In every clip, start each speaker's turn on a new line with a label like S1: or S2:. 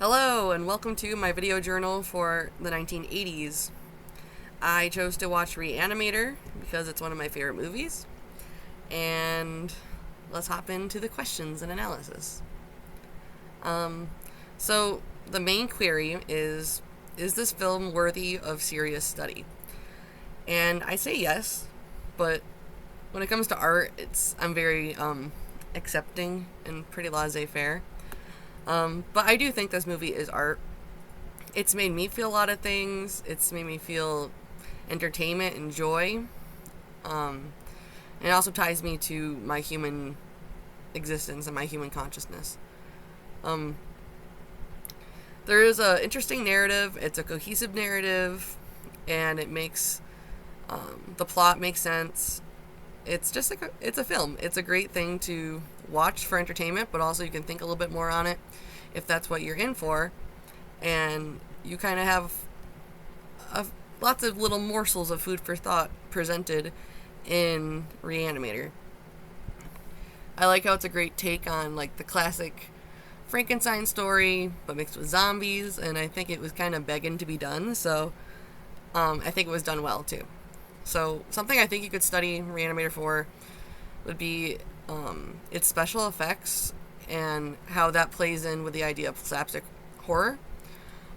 S1: Hello, and welcome to my video journal for the 1980s. I chose to watch Reanimator because it's one of my favorite movies. And let's hop into the questions and analysis. So, the main query is this film worthy of serious study? And I say yes, but when it comes to art, I'm very accepting and pretty laissez-faire. But I do think this movie is art. It's made me feel a lot of things. It's made me feel entertainment and joy. And it also ties me to my human existence and my human consciousness. There is an interesting narrative. It's a cohesive narrative, and it makes the plot make sense. It's just it's a film. It's a great thing to watch for entertainment, but also you can think a little bit more on it if that's what you're in for. And you kind of have lots of little morsels of food for thought presented in Reanimator. I like how it's a great take on like the classic Frankenstein story, but mixed with zombies, and I think it was kind of begging to be done, so I think it was done well too. So something I think you could study Reanimator for would be its special effects and how that plays in with the idea of slapstick horror.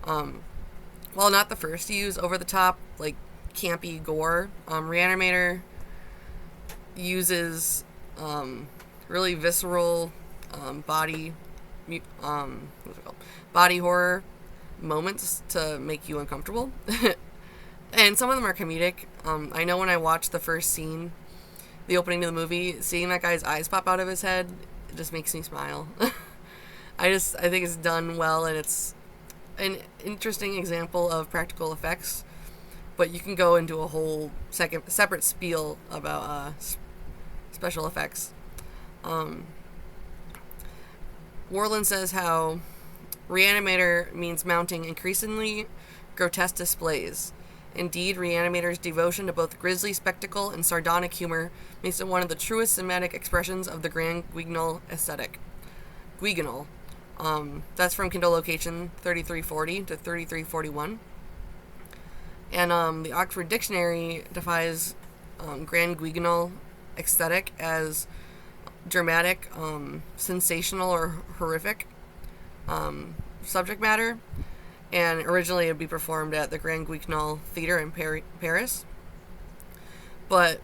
S1: While not the first to use over-the-top, like, campy gore, Reanimator uses really visceral body horror moments to make you uncomfortable. And some of them are comedic. I know when I watched the first scene, the opening to the movie, seeing that guy's eyes pop out of his head, it just makes me smile. I think it's done well, and it's an interesting example of practical effects. But you can go into a whole separate spiel about special effects. Warland says how Reanimator means mounting increasingly grotesque displays. Indeed, Reanimator's devotion to both grisly spectacle and sardonic humor makes it one of the truest cinematic expressions of the grand Guignol aesthetic. Guignol. That's from Kindle location 3340 to 3341. And the Oxford Dictionary defines grand Guignol aesthetic as dramatic, sensational, or horrific subject matter. And originally it would be performed at the Grand Guignol Theatre in Paris. But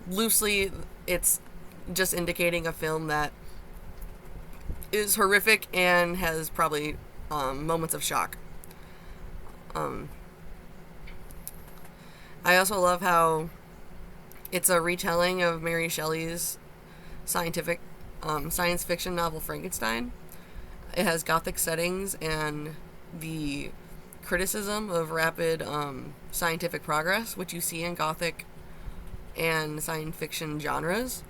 S1: loosely, it's just indicating a film that is horrific and has probably moments of shock. I also love how it's a retelling of Mary Shelley's science fiction novel Frankenstein. It has Gothic settings and the criticism of rapid scientific progress, which you see in Gothic and science fiction genres.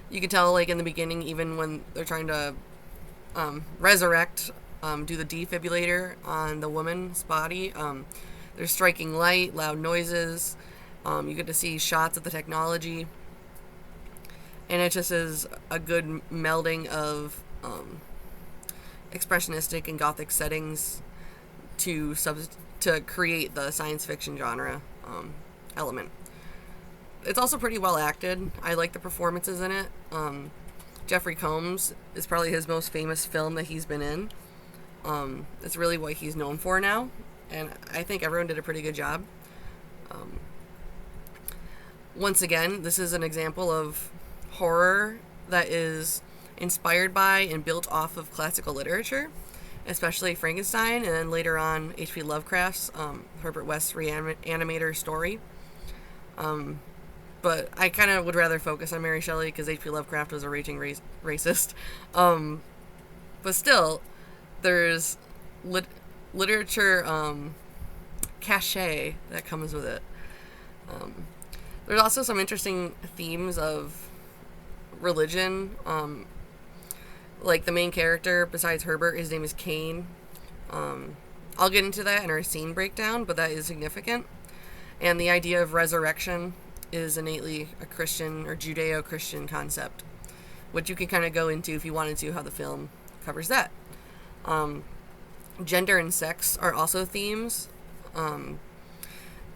S1: You can tell, like, in the beginning, even when they're trying to resurrect, do the defibrillator on the woman's body, there's striking light, loud noises, you get to see shots of the technology, and it just is a good melding of expressionistic and Gothic settings to create the science fiction genre element. It's also pretty well acted. I like the performances in it. Jeffrey Combs is probably his most famous film that he's been in. It's really what he's known for now, and I think everyone did a pretty good job. Once again, this is an example of horror that is inspired by and built off of classical literature, especially Frankenstein, and then later on H.P. Lovecraft's Herbert West's Reanimator story. But I kind of would rather focus on Mary Shelley because H.P. Lovecraft was a raging racist. But still, there's literature cachet that comes with it. There's also some interesting themes of religion. Like the main character, besides Herbert, his name is Cain. I'll get into that in our scene breakdown, but that is significant. And the idea of resurrection is innately a Christian or Judeo-Christian concept, which you can kind of go into if you wanted to, how the film covers that. Gender and sex are also themes.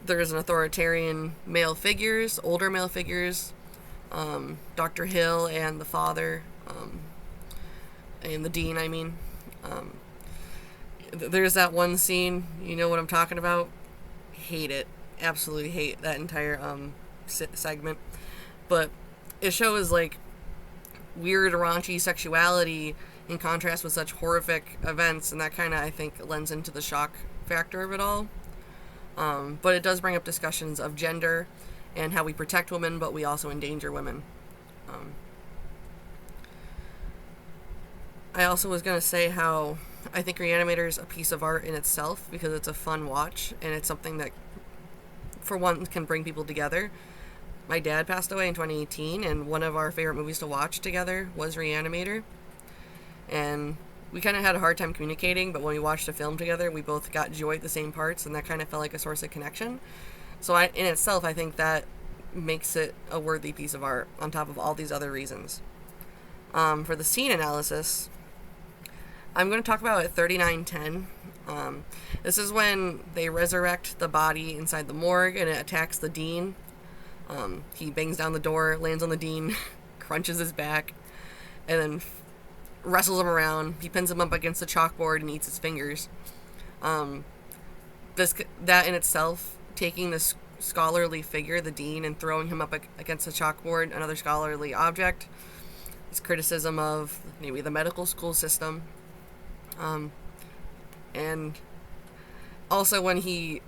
S1: There's an authoritarian male figures, older male figures, Dr. Hill and the father, and the dean, I mean. There's that one scene, you know what I'm talking about? Hate it. Absolutely hate that entire segment. But it shows, like, weird, raunchy sexuality in contrast with such horrific events, and that kind of, I think, lends into the shock factor of it all. But it does bring up discussions of gender and how we protect women, but we also endanger women. I also was going to say how I think Reanimator is a piece of art in itself because it's a fun watch, and it's something that, for one, can bring people together. My dad passed away in 2018, and one of our favorite movies to watch together was Reanimator. And we kind of had a hard time communicating, but when we watched a film together, we both got joy at the same parts, and that kind of felt like a source of connection. So in itself, I think that makes it a worthy piece of art on top of all these other reasons. For the scene analysis, I'm going to talk about at 3910. This is when they resurrect the body inside the morgue, and it attacks the dean. He bangs down the door, lands on the dean, crunches his back, and then wrestles him around. He pins him up against the chalkboard and eats his fingers. That in itself, taking this scholarly figure, the dean, and throwing him up against the chalkboard, another scholarly object, is criticism of maybe the medical school system. And also when the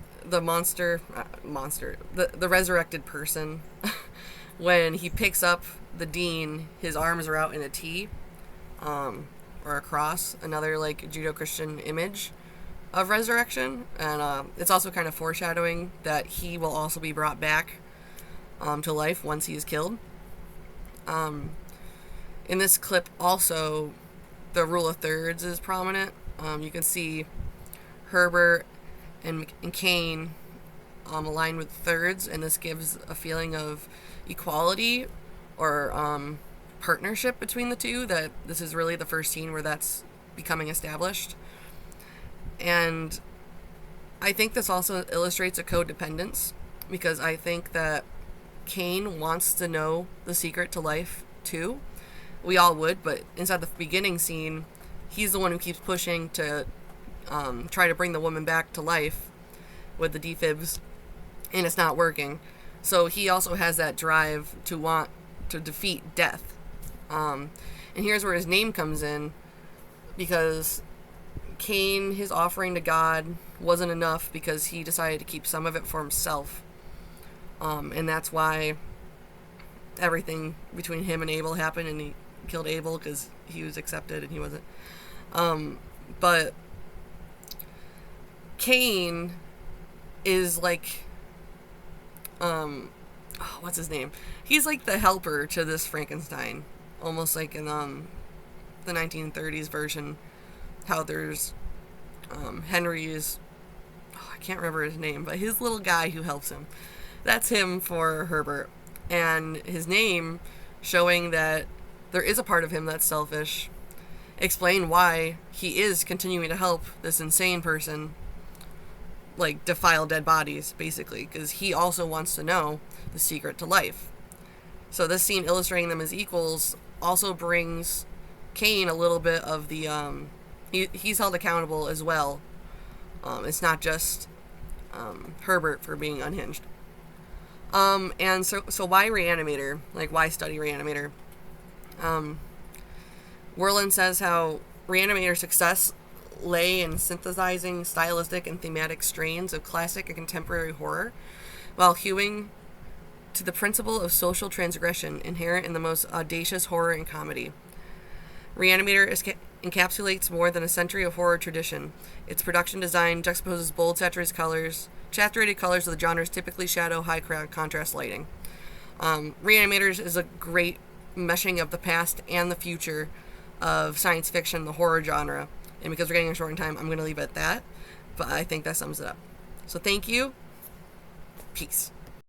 S1: resurrected person, when he picks up the dean, his arms are out in a T, or a cross, another like Judeo-Christian image of resurrection, and it's also kind of foreshadowing that he will also be brought back to life once he is killed. In this clip also, the rule of thirds is prominent. You can see Herbert and Kane aligned with thirds, and this gives a feeling of equality or partnership between the two, that this is really the first scene where that's becoming established. And I think this also illustrates a codependence, because I think that Kane wants to know the secret to life too. We all would, but inside the beginning scene, he's the one who keeps pushing to try to bring the woman back to life with the defibs, and it's not working. So he also has that drive to want to defeat death. And here's where his name comes in, because Cain, his offering to God wasn't enough because he decided to keep some of it for himself. And that's why everything between him and Abel happened, and he killed Abel because he was accepted and he wasn't. But Cain is like, what's his name? He's like the helper to this Frankenstein, almost like in the 1930s version, how there's Henry's, I can't remember his name, but his little guy who helps him. That's him for Herbert. And his name, showing that there is a part of him that's selfish, explain why he is continuing to help this insane person, like, defile dead bodies, basically, because he also wants to know the secret to life. So this scene illustrating them as equals also brings Cain a little bit of the, he's held accountable as well. It's not just Herbert for being unhinged. And so why Reanimator? Like, why study Reanimator? Werlin says how Reanimator's success lay in synthesizing stylistic and thematic strains of classic and contemporary horror, while hewing to the principle of social transgression inherent in the most audacious horror and comedy. Reanimator encapsulates more than a century of horror tradition. Its production design juxtaposes bold, saturated colors of the genre's typically shadow, high contrast lighting. Reanimators is a great meshing of the past and the future of science fiction, the horror genre. And because we're getting a short in time, I'm going to leave it at that. But I think that sums it up. So thank you. Peace.